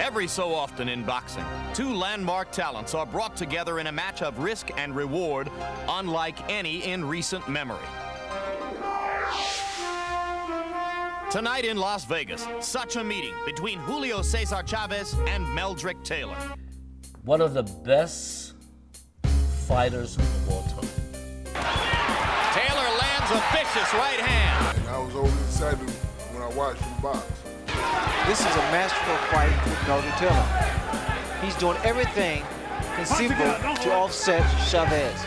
Every so often in boxing, two landmark talents are brought together in a match of risk and reward unlike any in recent memory. Tonight in Las Vegas, such a meeting between Julio Cesar Chavez and Meldrick Taylor. One of the best fighters of all time. Taylor lands a vicious right hand. And I was always excited when I watched him box. This is a masterful fight with Meldrick Taylor. He's doing everything conceivable to offset Chavez.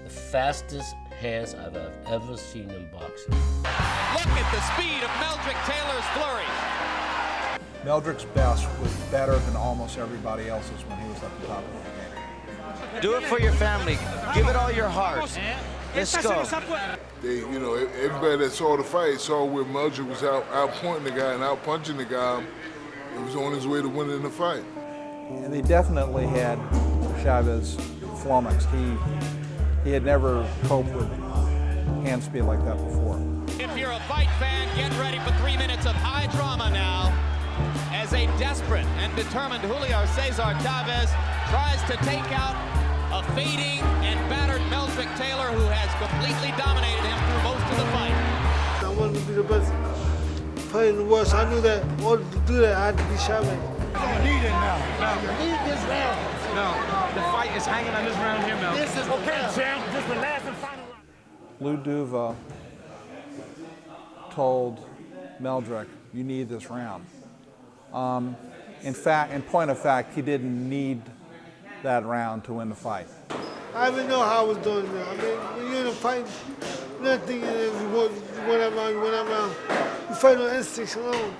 The fastest hands I've ever seen in boxing. Look at the speed of Meldrick Taylor's flurry. Meldrick's best was better than almost everybody else's when he was at the top of the game. Do it for your family. Give it all your heart. Let's go. Everybody that saw the fight saw where Meldrick was out pointing the guy and out punching the guy. He was on his way to winning the fight. And they definitely had Chavez flummoxed. He had never coped with hand speed like that before. If you're a fight fan, get ready for 3 minutes of high drama now as a desperate and determined Julio Cesar Chavez tries to take out a fading and battered Meldrick Taylor who has completely dominated him through most of the fight. I wanted to be the best fighter in the world, so I knew that in order to do that, I had to be Chavez. You need it now. You need this round. No, the fight is hanging on this round here, Mel. This is okay, champ. This is the last and final round. Lou Duva told Meldrick, "You need this round." In point of fact, he didn't need that round to win the fight. I didn't know how I was doing that. I mean, when you're in a fight, you're not thinking if you win that round, you win that round. You fight on instincts alone.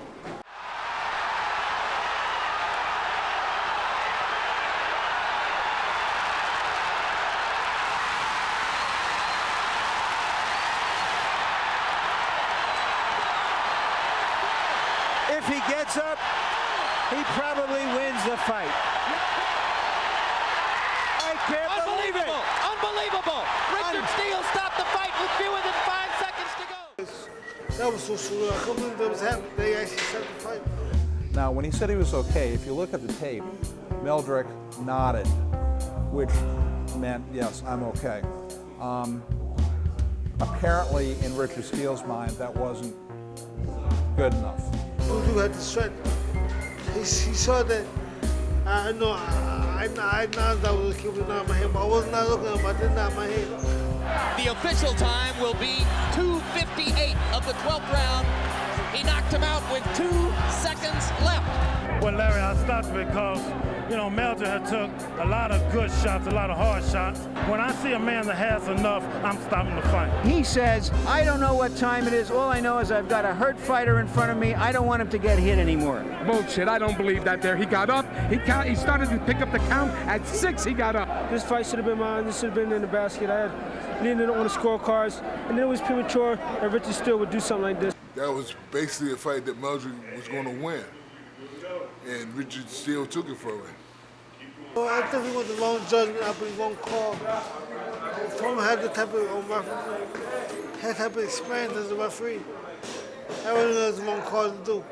If he gets up, he probably wins the fight. I can't believe it! Unbelievable! Richard Steele stopped the fight with fewer than 5 seconds to go. That was so surreal. I couldn't believe that was happening. They actually stopped the fight. Now, when he said he was okay, if you look at the tape, Meldrick nodded, which meant, yes, I'm okay. Apparently, in Richard Steele's mind, that wasn't good enough. Lou had the strength. He saw that. I know I nodded. I was a kid with nod my head, but I was not looking at him. I did nod my head. The official time will be 2:58 of the 12th round. He knocked him out with 2 seconds left. Well, Larry, I stopped because, Meldrick had took a lot of good shots, a lot of hard shots. When I see a man that has enough, I'm stopping the fight. He says, I don't know what time it is. All I know is I've got a hurt fighter in front of me. I don't want him to get hit anymore. Bullshit, I don't believe that there. He got up, he started to pick up the count. At 6, he got up. This fight should have been mine. This should have been in the basket. I needed it on the scorecards, and then it was premature that Richard Steele would do something like this. That was basically a fight that Meldrick was going to win. And Richard Steele took it from him. Well, I think he went the wrong judgment after the wrong call. Foreman had the type of experience as a referee. I really know it's the wrong call to do.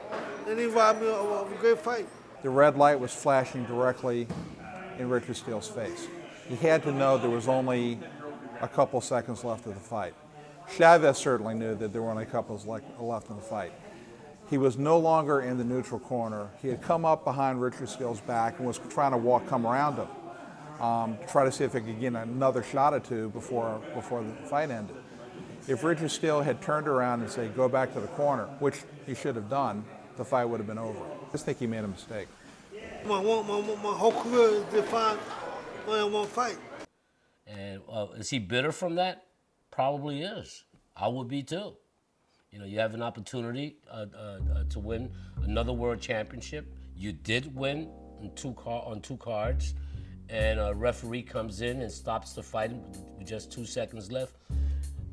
And he robbed me of a great fight. The red light was flashing directly in Richard Steele's face. He had to know there was only a couple seconds left of the fight. Chavez certainly knew that there were only a couple left in the fight. He was no longer in the neutral corner. He had come up behind Richard Steele's back and was trying to come around him, try to see if he could get another shot or two before the fight ended. If Richard Steele had turned around and said, go back to the corner, which he should have done, the fight would have been over. I just think he made a mistake. My whole career is defined on one fight. And is he bitter from that? Probably is. I would be too. You have an opportunity to win another world championship. You did win on two cards, and a referee comes in and stops the fight with just 2 seconds left.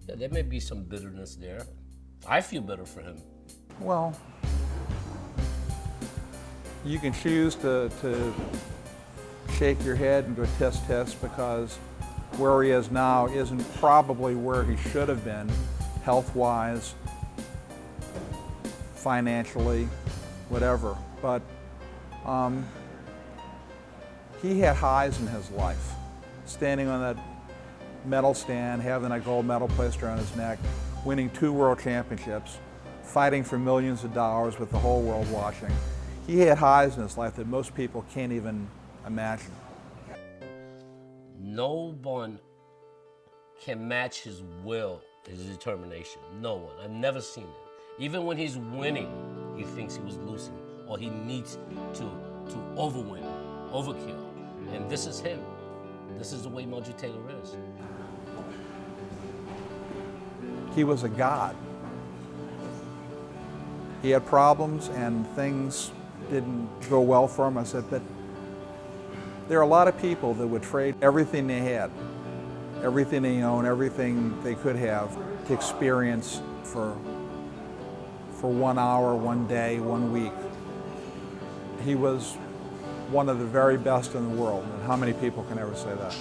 Yeah, there may be some bitterness there. I feel bitter for him. Well, you can choose to shake your head and go test because where he is now isn't probably where he should have been, health-wise, financially, whatever. But He had highs in his life. Standing on that medal stand, having a gold medal placed around his neck, winning 2 world championships, fighting for millions of dollars with the whole world watching. He had highs in his life that most people can't even imagine. No one can match his will, his determination. No one. I've never seen it. Even when he's winning, he thinks he was losing, or he needs to overwin, overkill. And this is him. This is the way Meldrick Taylor is. He was a god. He had problems and things didn't go well for him. I said, but there are a lot of people that would trade everything they had, everything they own, everything they could have to experience for 1 hour, 1 day, 1 week. He was one of the very best in the world, and how many people can ever say that?